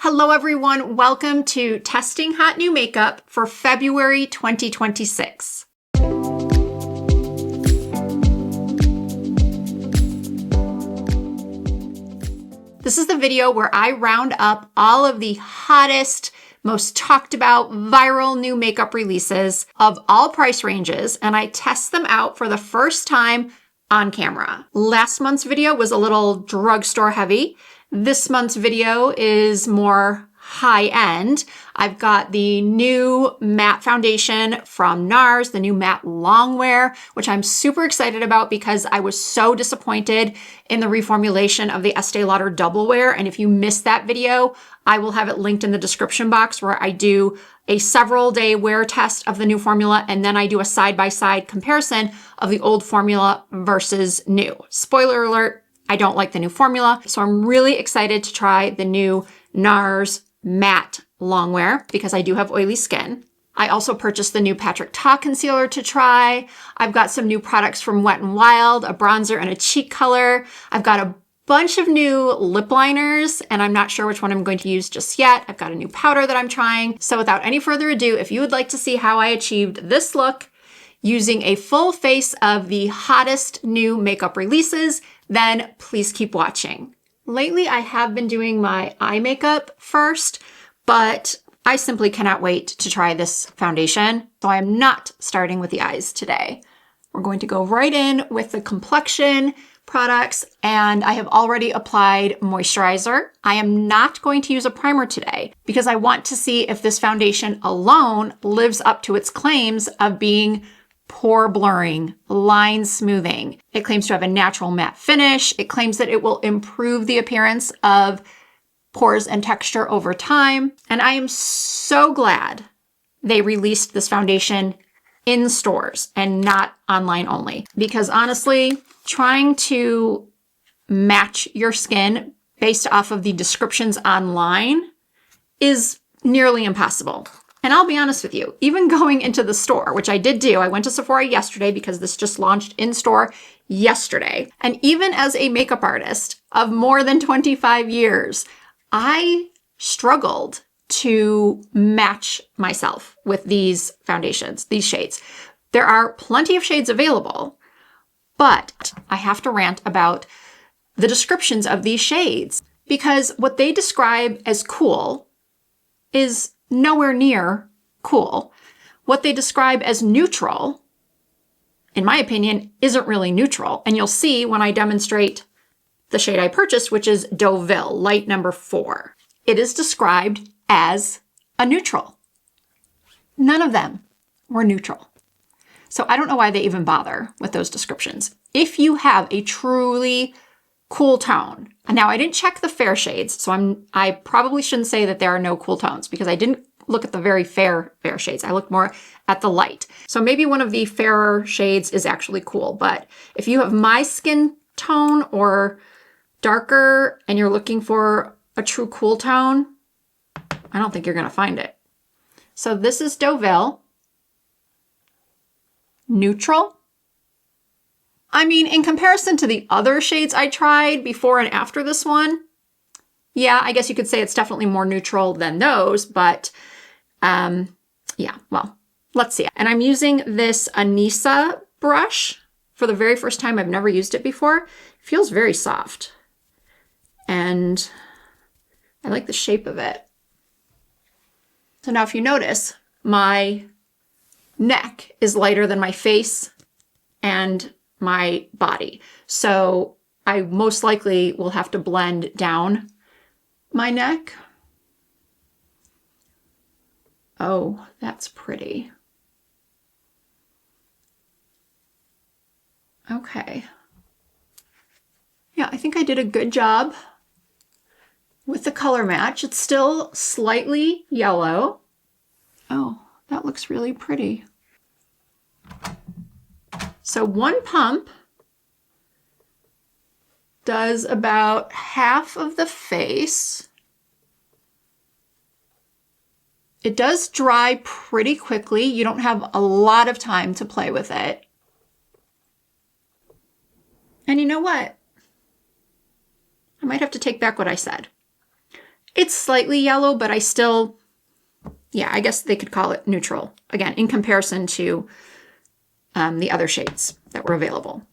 Hello everyone, welcome to Testing Hot New Makeup for February 2026. This is the video where I round up all of the hottest, most talked about viral new makeup releases of all price ranges, and I test them out for the first time on camera. Last month's video was a little drugstore heavy. This month's video is more high-end. I've got the new matte foundation from NARS, the new matte longwear, which I'm super excited about because I was so disappointed in the reformulation of the Estee Lauder Double Wear. And if you missed that video, I will have it linked in the description box where I do a several day wear test of the new formula, and then I do a side-by-side comparison of the old formula versus new. Spoiler alert, I don't like the new formula, so I'm really excited to try the new NARS matte longwear because I do have oily skin. I also purchased the new Patrick Ta concealer to try. I've got some new products from Wet n Wild, a bronzer and a cheek color. I've got a bunch of new lip liners, and I'm not sure which one I'm going to use just yet. I've got a new powder that I'm trying. So without any further ado, if you would like to see how I achieved this look using a full face of the hottest new makeup releases, then please keep watching. Lately, I have been doing my eye makeup first, but I simply cannot wait to try this foundation. So I am not starting with the eyes today. We're going to go right in with the Complexion products, and I have already applied moisturizer. I am not going to use a primer today because I want to see if this foundation alone lives up to its claims of being pore blurring, line smoothing. It claims to have a natural matte finish. It claims that it will improve the appearance of pores and texture over time. And I am so glad they released this foundation in stores and not online only. Because honestly, trying to match your skin based off of the descriptions online is nearly impossible. And I'll be honest with you, even going into the store, which I did do, I went to Sephora yesterday because this just launched in store yesterday. And even as a makeup artist of more than 25 years, I struggled to match myself with these foundations, these shades. There are plenty of shades available, but I have to rant about the descriptions of these shades because what they describe as cool is nowhere near cool. What they describe as neutral, in my opinion, isn't really neutral. And you'll see when I demonstrate the shade I purchased, which is Deauville, light number 4. It is described as a neutral. None of them were neutral. So I don't know why they even bother with those descriptions. If you have a truly cool tone, and now I didn't check the fair shades, so I probably shouldn't say that there are no cool tones because I didn't look at the very fair shades. I looked more at the light. So maybe one of the fairer shades is actually cool, but if you have my skin tone or darker and you're looking for a true cool tone, I don't think you're gonna find it. So this is Deauville. Neutral. I mean, in comparison to the other shades I tried before and after this one, yeah, I guess you could say it's definitely more neutral than those, but yeah, well, let's see. And I'm using this Anissa brush for the very first time. I've never used it before. It feels very soft. And I like the shape of it. So now if you notice, my neck is lighter than my face and my body. So I most likely will have to blend down my neck. Oh, that's pretty. Okay. Yeah, I think I did a good job with the color match. It's still slightly yellow. Oh, that looks really pretty. So one pump does about half of the face. It does dry pretty quickly. You don't have a lot of time to play with it. And you know what? I might have to take back what I said. It's slightly yellow, but I still, yeah, I guess they could call it neutral. Again, in comparison to the other shades that were available.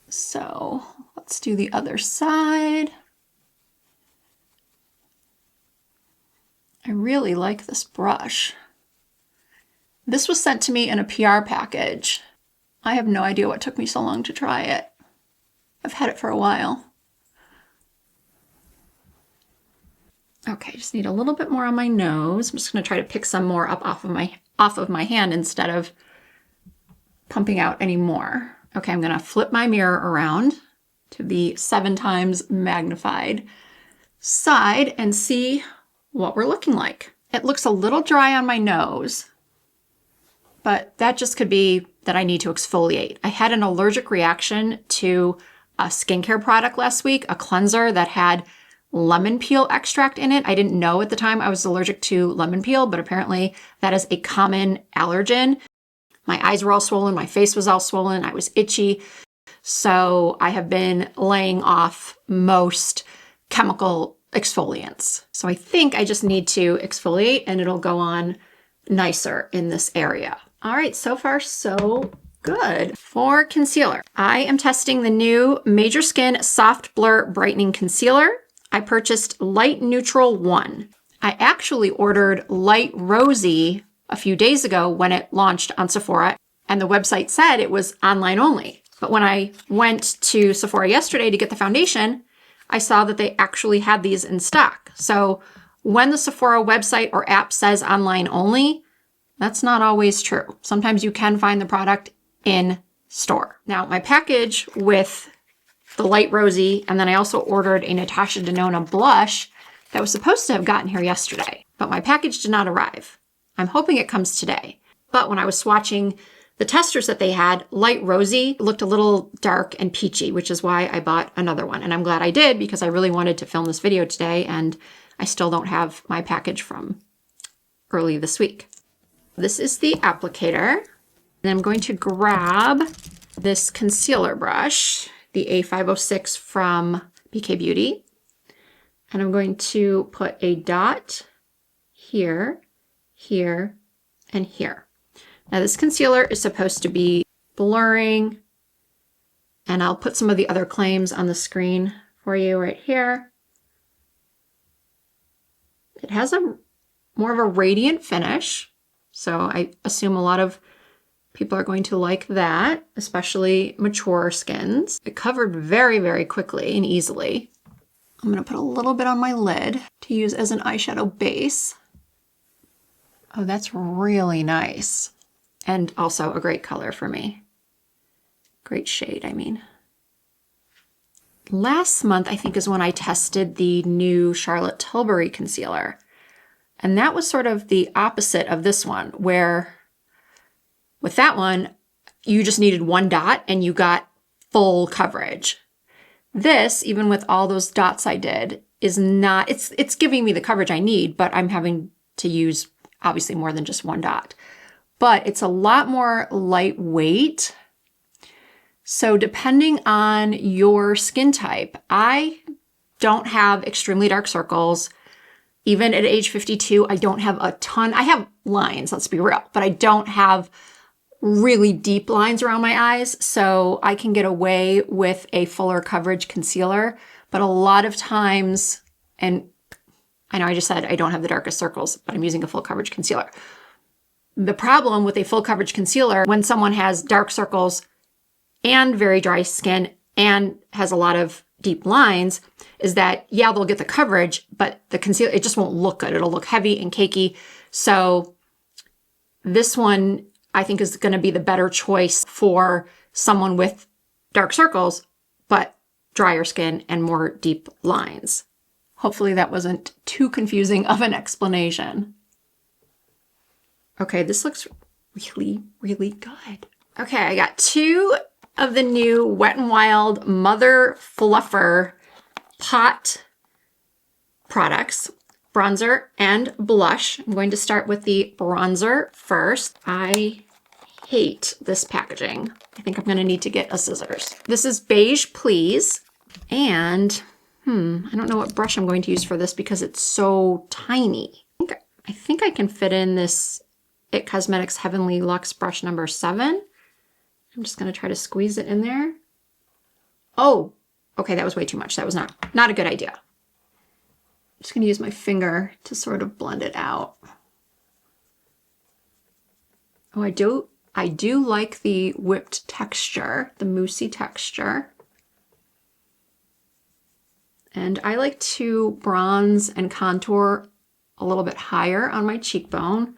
So let's do the other side. I really like this brush. This was sent to me in a PR package. I have no idea what took me so long to try it. I've had it for a while. Okay, just need a little bit more on my nose. I'm just going to try to pick some more up off of my hand instead of pumping out any more. Okay, I'm going to flip my mirror around to the 7 times magnified side and see what we're looking like. It looks a little dry on my nose, but that just could be that I need to exfoliate. I had an allergic reaction to a skincare product last week, a cleanser that had lemon peel extract in it. I didn't know at the time I was allergic to lemon peel, but apparently that is a common allergen. My eyes were all swollen, my face was all swollen, I was itchy. So I have been laying off most chemical exfoliants. So I think I just need to exfoliate and it'll go on nicer in this area. All right, so far so good. For concealer, I am testing the new Major Skin Soft Blur Brightening Concealer. I purchased Light Neutral 1. I actually ordered Light Rosy a few days ago when it launched on Sephora, and the website said it was online only. But when I went to Sephora yesterday to get the foundation, I saw that they actually had these in stock. So when the Sephora website or app says online only, that's not always true. Sometimes you can find the product in store. Now, my package with the Light Rosy, and then I also ordered a Natasha Denona blush that was supposed to have gotten here yesterday, but my package did not arrive. I'm hoping it comes today. But when I was swatching the testers that they had, Light Rosy looked a little dark and peachy, which is why I bought another one. And I'm glad I did because I really wanted to film this video today and I still don't have my package from early this week. This is the applicator. And I'm going to grab this concealer brush, the A506 from BK Beauty. And I'm going to put a dot here, here, and here. Now this concealer is supposed to be blurring, and I'll put some of the other claims on the screen for you right here. It has a more of a radiant finish, so I assume a lot of people are going to like that, especially mature skins. It covered very, very quickly and easily. I'm going to put a little bit on my lid to use as an eyeshadow base. Oh, that's really nice. And also a great color for me. Great shade, I mean. Last month, I think, is when I tested the new Charlotte Tilbury concealer. And that was sort of the opposite of this one, where with that one, you just needed one dot and you got full coverage. This, even with all those dots I did, is not, it's giving me the coverage I need, but I'm having to use obviously more than just one dot. But it's a lot more lightweight. So depending on your skin type, I don't have extremely dark circles. Even at age 52, I don't have a ton. I have lines, let's be real, but I don't have really deep lines around my eyes. So I can get away with a fuller coverage concealer. But a lot of times, and I know I just said I don't have the darkest circles, but I'm using a full coverage concealer. The problem with a full coverage concealer, when someone has dark circles and very dry skin and has a lot of deep lines, is that, yeah, they'll get the coverage, but the concealer, it just won't look good. It'll look heavy and cakey. So this one, I think, is going to be the better choice for someone with dark circles, but drier skin and more deep lines. Hopefully that wasn't too confusing of an explanation. Okay, this looks really, really good. Okay, I got 2 of the new Wet n Wild Mother Fluffer Pot products, bronzer and blush. I'm going to start with the bronzer first. I hate this packaging. I think I'm going to need to get a scissors. This is Beige Please, and I don't know what brush I'm going to use for this because it's so tiny. I think I can fit in this It Cosmetics Heavenly Luxe brush number 7. I'm just gonna try to squeeze it in there. Oh, okay, that was way too much. That was not a good idea. I'm just gonna use my finger to sort of blend it out. Oh, I do like the whipped texture, the moussey texture. And I like to bronze and contour a little bit higher on my cheekbone.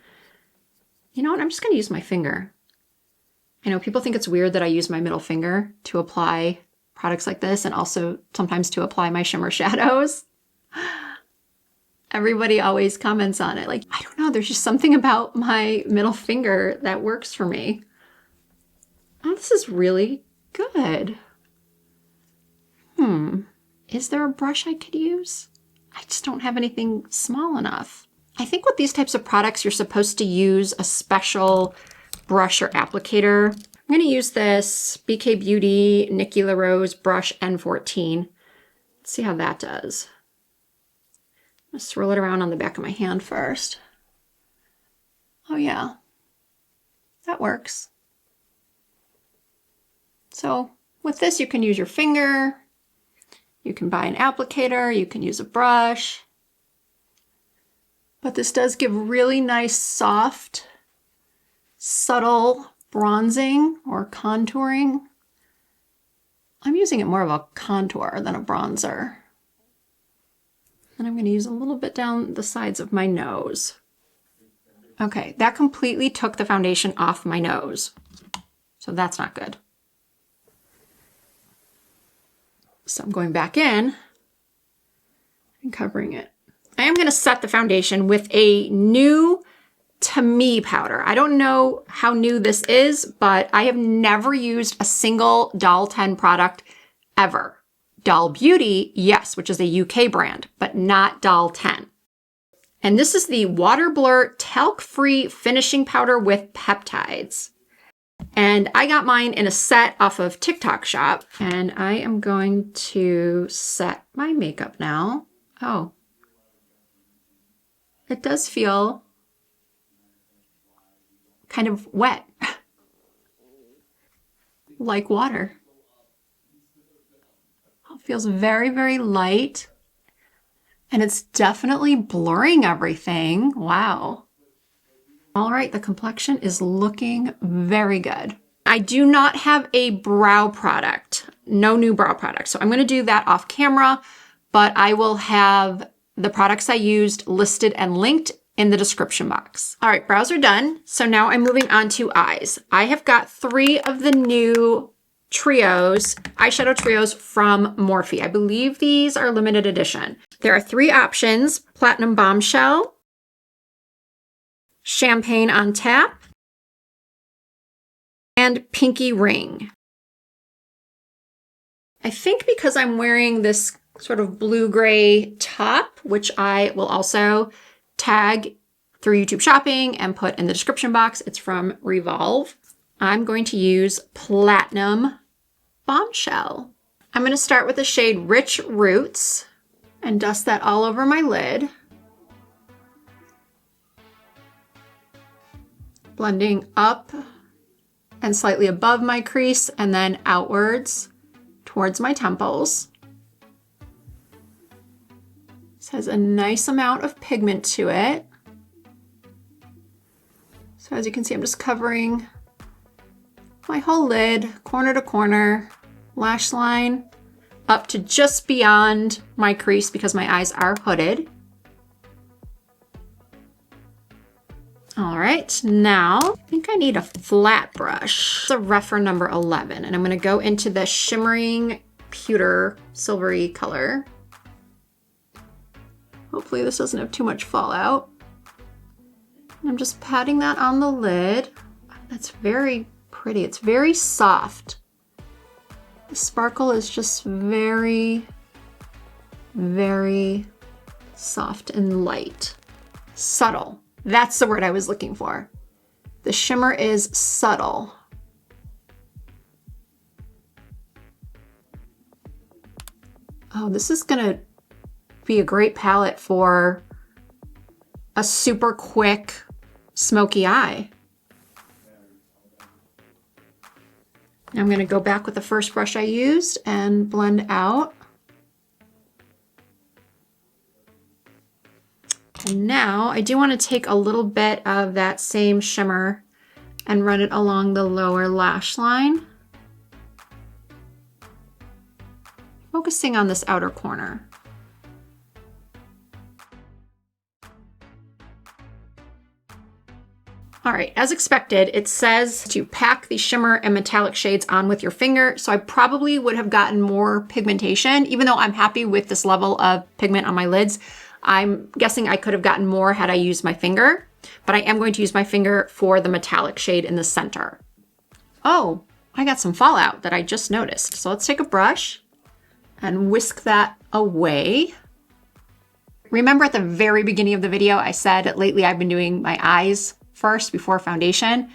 You know what, I'm just gonna use my finger. I know people think it's weird that I use my middle finger to apply products like this and also sometimes to apply my shimmer shadows. Everybody always comments on it. Like, I don't know, there's just something about my middle finger that works for me. Oh, this is really good. Is there a brush I could use? I just don't have anything small enough. I think with these types of products, you're supposed to use a special brush or applicator. I'm gonna use this BK Beauty Nikki LaRose brush N14. Let's see how that does. I'm gonna swirl it around on the back of my hand first. Oh yeah, that works. So with this, you can use your finger, you can buy an applicator, you can use a brush. But this does give really nice, soft, subtle bronzing or contouring. I'm using it more of a contour than a bronzer. And I'm going to use a little bit down the sides of my nose. Okay, that completely took the foundation off my nose. So that's not good. So I'm going back in and covering it. I am going to set the foundation with a new, to me, powder. I don't know how new this is, but I have never used a single Doll 10 product ever. Doll Beauty, yes, which is a UK brand, but not Doll 10. And this is the Water Blur Talc-Free Finishing Powder with Peptides. And I got mine in a set off of TikTok Shop, and I am going to set my makeup now. Oh, it does feel kind of wet, like water. It feels very, very light, and it's definitely blurring everything. Wow. All right, the complexion is looking very good. I do not have a brow product, no new brow product. So I'm gonna do that off camera, but I will have the products I used listed and linked in the description box. All right, brows are done. So now I'm moving on to eyes. I have got 3 of the new trios, eyeshadow trios from Morphe. I believe these are limited edition. There are 3 options: Platinum Bombshell, Champagne on Tap, and Pinky Ring. I think because I'm wearing this sort of blue-gray top, which I will also tag through YouTube Shopping and put in the description box, it's from Revolve, I'm going to use Platinum Bombshell. I'm going to start with the shade Rich Roots and dust that all over my lid. Blending up and slightly above my crease and then outwards towards my temples. This has a nice amount of pigment to it. So as you can see, I'm just covering my whole lid, corner to corner, lash line, up to just beyond my crease because my eyes are hooded. All right, now I think I need a flat brush. It's a rougher number 11, and I'm gonna go into the shimmering pewter silvery color. Hopefully this doesn't have too much fallout. I'm just patting that on the lid. That's very pretty. It's very soft. The sparkle is just very, very soft and light. Subtle. That's the word I was looking for. The shimmer is subtle. Oh, this is gonna be a great palette for a super quick smoky eye. I'm gonna go back with the first brush I used and blend out. And now I do want to take a little bit of that same shimmer and run it along the lower lash line, focusing on this outer corner. All right, as expected, it says to pack the shimmer and metallic shades on with your finger, so I probably would have gotten more pigmentation. Even though I'm happy with this level of pigment on my lids, I'm guessing I could have gotten more had I used my finger, but I am going to use my finger for the metallic shade in the center. Oh, I got some fallout that I just noticed. So let's take a brush and whisk that away. Remember at the very beginning of the video, I said lately I've been doing my eyes first before foundation,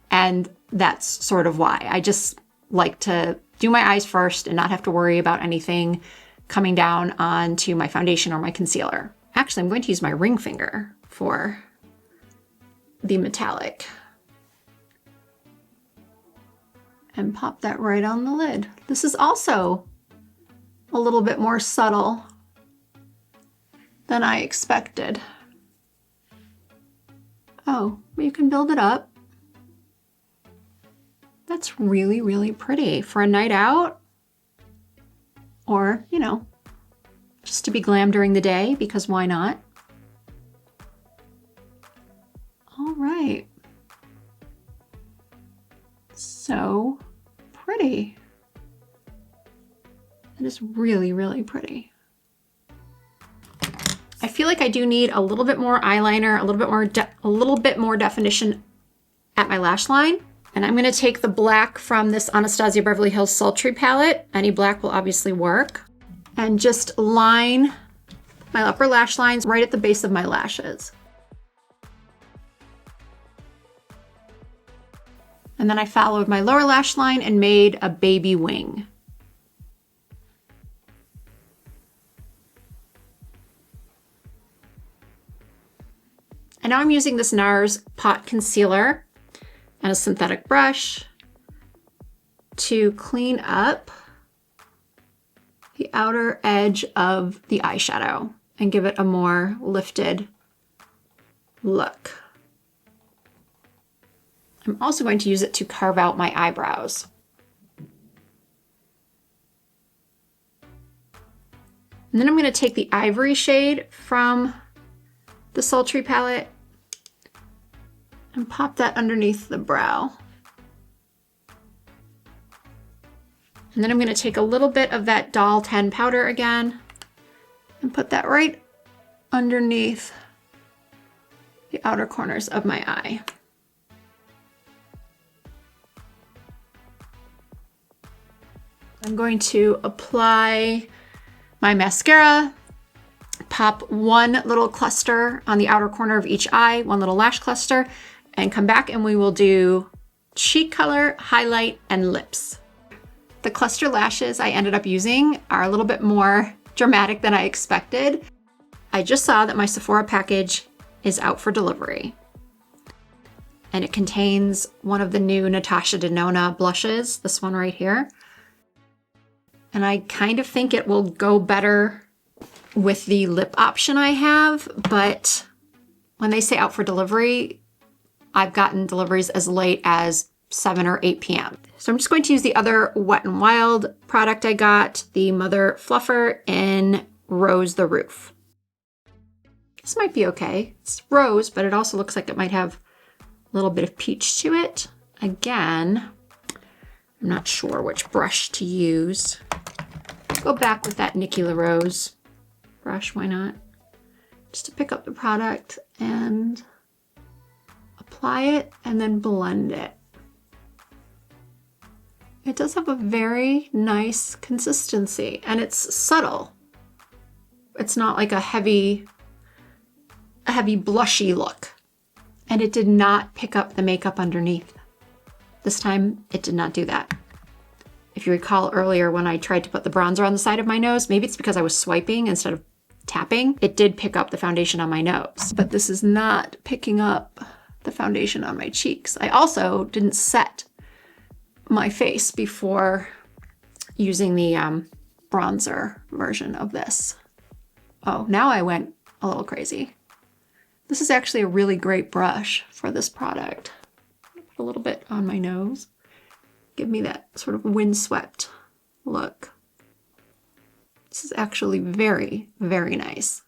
and that's sort of why. I just like to do my eyes first and not have to worry about anything coming down onto my foundation or my concealer. Actually, I'm going to use my ring finger for the metallic and pop that right on the lid. This is also a little bit more subtle than I expected. Oh, but you can build it up. That's really, really pretty for a night out, or, you know, just to be glam during the day, because why not? All right. So pretty. It is really, really pretty. I feel like I do need a little bit more eyeliner, a little bit more definition at my lash line. And I'm gonna take the black from this Anastasia Beverly Hills Sultry palette. Any black will obviously work. And just line my upper lash lines right at the base of my lashes. And then I followed my lower lash line and made a baby wing. And now I'm using this NARS Pot Concealer and a synthetic brush to clean up the outer edge of the eyeshadow and give it a more lifted look. I'm also going to use it to carve out my eyebrows. And then I'm going to take the ivory shade from the Sultry palette and pop that underneath the brow. And then I'm going to take a little bit of that Doll 10 powder again and put that right underneath the outer corners of my eye. I'm going to apply my mascara, pop one little cluster on the outer corner of each eye, one little lash cluster, and come back and we will do cheek color, highlight, and lips. The cluster lashes I ended up using are a little bit more dramatic than I expected. I just saw that my Sephora package is out for delivery. And it contains one of the new Natasha Denona blushes, this one right here. And I kind of think it will go better with the lip option I have, but when they say out for delivery, I've gotten deliveries as late as 7 or 8 p.m. So I'm just going to use the other Wet n Wild product I got, the Mother Fluffer in Rose the Roof. This might be okay. It's rose, but it also looks like it might have a little bit of peach to it. Again, I'm not sure which brush to use. Go back with that Nikki LaRose brush, why not? Just to pick up the product and apply it and then blend it. It does have a very nice consistency and it's subtle. It's not like a heavy blushy look. And it did not pick up the makeup underneath. This time it did not do that. If you recall earlier when I tried to put the bronzer on the side of my nose, maybe it's because I was swiping instead of tapping, it did pick up the foundation on my nose. But this is not picking up the foundation on my cheeks. I also didn't set my face before using the bronzer version of this. Oh, now I went a little crazy. This is actually a really great brush for this product. Put a little bit on my nose. Give me that sort of windswept look. This is actually very, very nice.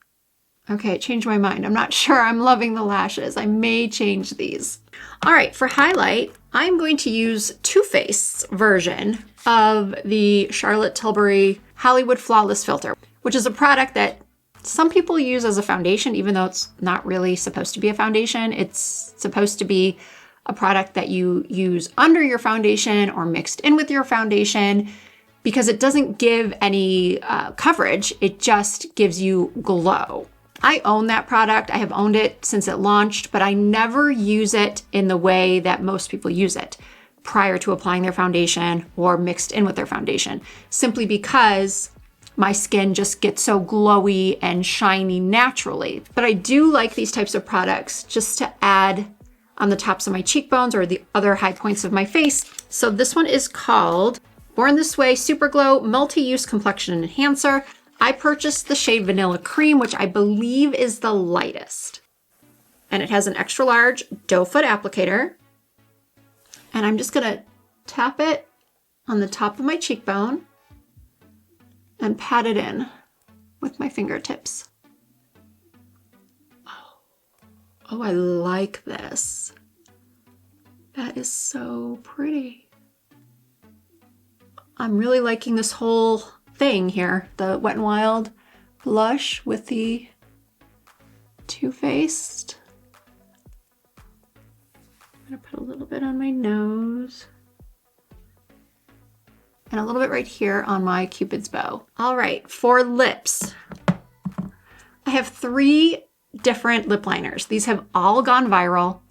Okay, changed my mind. I'm not sure I'm loving the lashes. I may change these. All right, for highlight, I'm going to use Too Faced's version of the Charlotte Tilbury Hollywood Flawless Filter, which is a product that some people use as a foundation, even though it's not really supposed to be a foundation. It's supposed to be a product that you use under your foundation or mixed in with your foundation, because it doesn't give any coverage. It just gives you glow. I own that product. I have owned it since it launched, but I never use it in the way that most people use it prior to applying their foundation or mixed in with their foundation, simply because my skin just gets so glowy and shiny naturally. But I do like these types of products just to add on the tops of my cheekbones or the other high points of my face. So this one is called Born This Way Super Glow Multi-Use Complexion Enhancer. I purchased the shade Vanilla Cream, which I believe is the lightest. And it has an extra large doe foot applicator. And I'm just gonna tap it on the top of my cheekbone and pat it in with my fingertips. Oh, I like this. That is so pretty. I'm really liking this whole thing here, the Wet n Wild blush with the Too Faced. I'm gonna put a little bit on my nose and a little bit right here on my Cupid's bow. All right, for lips, I have 3 different lip liners. These have all gone viral.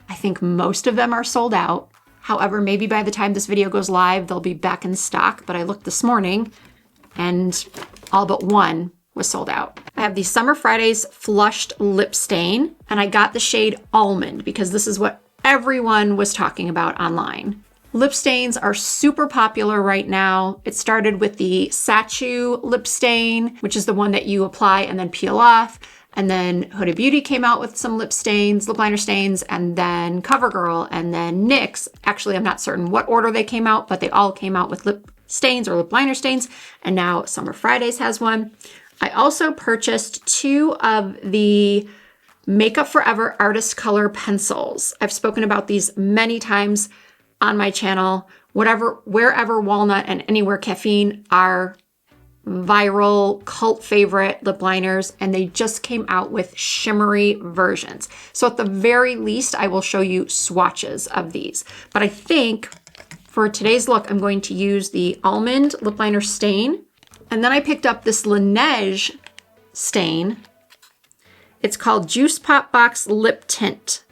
I think most of them are sold out. However, maybe by the time this video goes live, they'll be back in stock, but I looked this morning and all but one was sold out. I have the Summer Fridays Flushed Lip Stain, and I got the shade Almond because this is what everyone was talking about online. Lip stains are super popular right now. It started with the Sachu lip stain, which is the one that you apply and then peel off. And then Huda Beauty came out with some lip stains, lip liner stains, and then CoverGirl, and then NYX. Actually, I'm not certain what order they came out, but they all came out with lip stains or lip liner stains. And now Summer Fridays has one. I also purchased 2 of the Makeup Forever Artist Color pencils. I've spoken about these many times on my channel. Wherever Walnut and Anywhere Caffeine are viral cult favorite lip liners, and they just came out with shimmery versions. So at the very least, I will show you swatches of these. But I think for today's look, I'm going to use the Almond lip liner stain. And then I picked up this Laneige stain. It's called Juice Pop Box Lip Tint.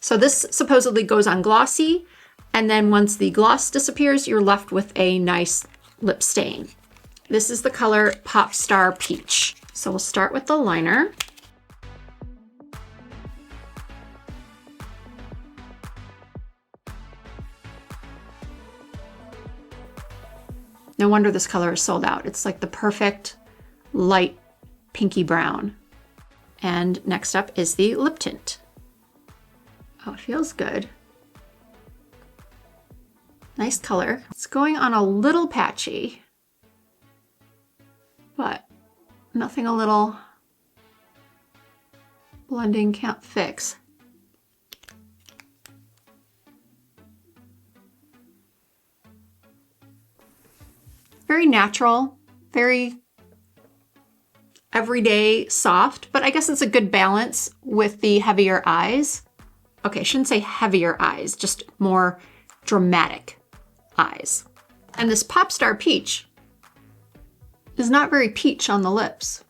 So this supposedly goes on glossy, and then once the gloss disappears, you're left with a nice lip stain. This is the color Pop Star Peach. So we'll start with the liner. No wonder this color is sold out. It's like the perfect light pinky brown. And next up is the lip tint. Oh, it feels good. Nice color. It's going on a little patchy, but nothing a little blending can't fix. Very natural, very everyday soft, but I guess it's a good balance with the heavier eyes. Okay, I shouldn't say heavier eyes, just more dramatic eyes. And this Pop Star Peach is not very peach on the lips.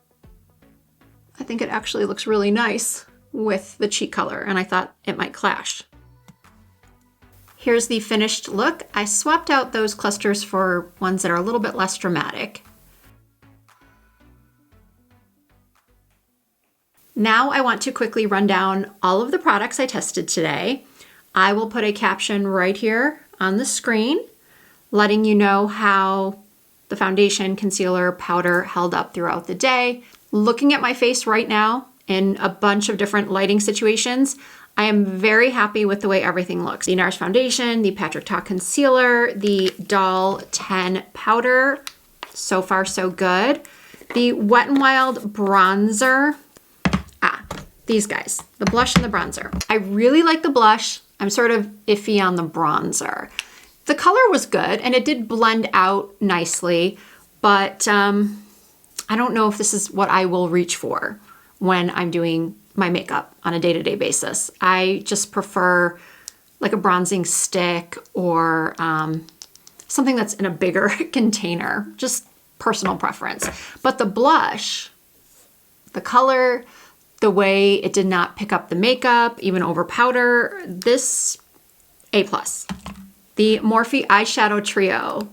I think it actually looks really nice with the cheek color, and I thought it might clash. Here's the finished look. I swapped out those clusters for ones that are a little bit less dramatic. Now I want to quickly run down all of the products I tested today. I will put a caption right here on the screen, letting you know how the foundation, concealer, powder held up throughout the day. Looking at my face right now in a bunch of different lighting situations, I am very happy with the way everything looks. The NARS foundation, the Patrick Ta concealer, the Doll 10 powder, so far so good. The Wet n Wild bronzer, these guys, the blush and the bronzer. I really like the blush. I'm sort of iffy on the bronzer. The color was good and it did blend out nicely, but I don't know if this is what I will reach for when I'm doing my makeup on a day-to-day basis. I just prefer like a bronzing stick or something that's in a bigger container, just personal preference. But the blush, the color, the way it did not pick up the makeup, even over powder, this A+. The Morphe Eyeshadow Trio.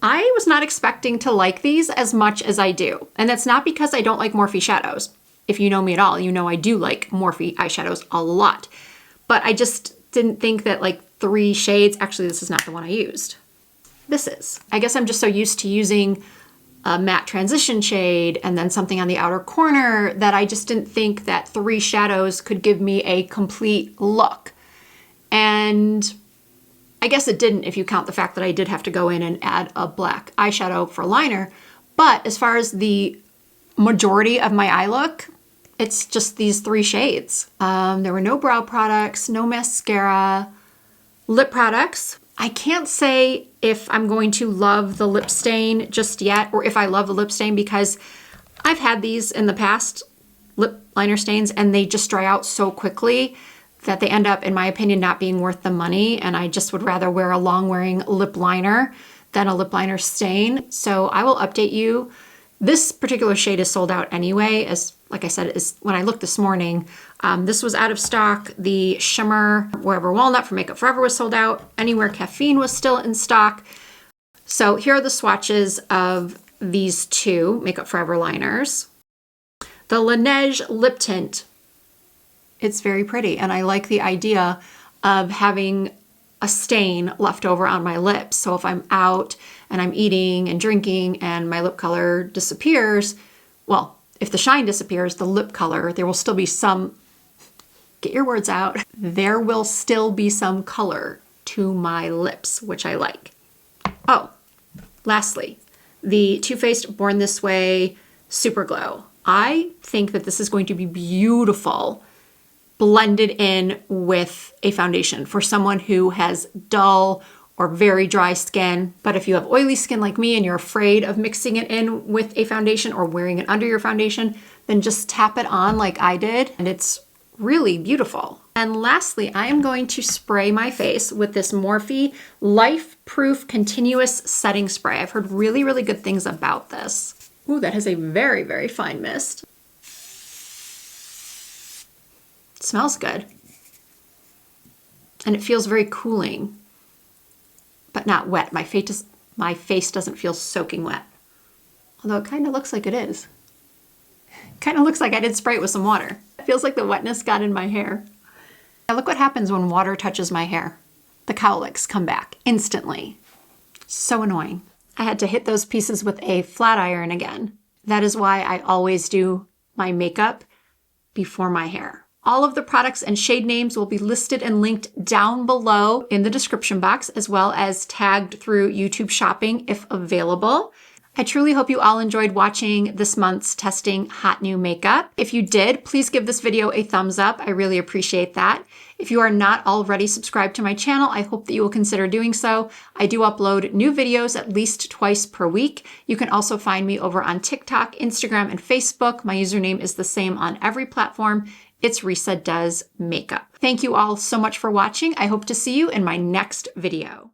I was not expecting to like these as much as I do. And that's not because I don't like Morphe shadows. If you know me at all, you know I do like Morphe eyeshadows a lot. But I just didn't think that like 3 shades, actually this is not the one I used. This is. I guess I'm just so used to using a matte transition shade and then something on the outer corner that I just didn't think that 3 shadows could give me a complete look. And I guess it didn't if you count the fact that I did have to go in and add a black eyeshadow for liner. But as far as the majority of my eye look, it's just these 3 shades. There were no brow products, no mascara, lip products. I can't say if I'm going to love the lip stain just yet, or if I love the lip stain, because I've had these in the past, lip liner stains, and they just dry out so quickly that they end up, in my opinion, not being worth the money. And I just would rather wear a long-wearing lip liner than a lip liner stain. So I will update you. This particular shade is sold out anyway, as like I said, is when I looked this morning. This was out of stock. The shimmer Wherever Walnut from Makeup Forever was sold out. Anywhere Caffeine was still in stock. So here are the swatches of these 2 Makeup Forever liners. The Laneige lip tint. It's very pretty, and I like the idea of having a stain left over on my lips. So if I'm out and I'm eating and drinking and my lip color disappears, well, if the shine disappears, the lip color, there will still be some, get your words out, there will still be some color to my lips, which I like. Oh, lastly, the Too Faced Born This Way Super Glow. I think that this is going to be beautiful blended in with a foundation for someone who has dull or very dry skin. But if you have oily skin like me and you're afraid of mixing it in with a foundation or wearing it under your foundation, then just tap it on like I did, and it's really beautiful. And lastly, I am going to spray my face with this Morphe Life Proof Continuous Setting Spray. I've heard really, really good things about this. Ooh, that has a very, very fine mist. It smells good. And it feels very cooling, but not wet. My face doesn't feel soaking wet. Although it kind of looks like it is. Kind of looks like I did spray it with some water. It feels like the wetness got in my hair. Now look what happens when water touches my hair. The cowlicks come back instantly. So annoying. I had to hit those pieces with a flat iron again. That is why I always do my makeup before my hair. All of the products and shade names will be listed and linked down below in the description box, as well as tagged through YouTube Shopping if available. I truly hope you all enjoyed watching this month's testing hot new makeup. If you did, please give this video a thumbs up. I really appreciate that. If you are not already subscribed to my channel, I hope that you will consider doing so. I do upload new videos at least twice per week. You can also find me over on TikTok, Instagram, and Facebook. My username is the same on every platform. It's Risa Does Makeup. Thank you all so much for watching. I hope to see you in my next video.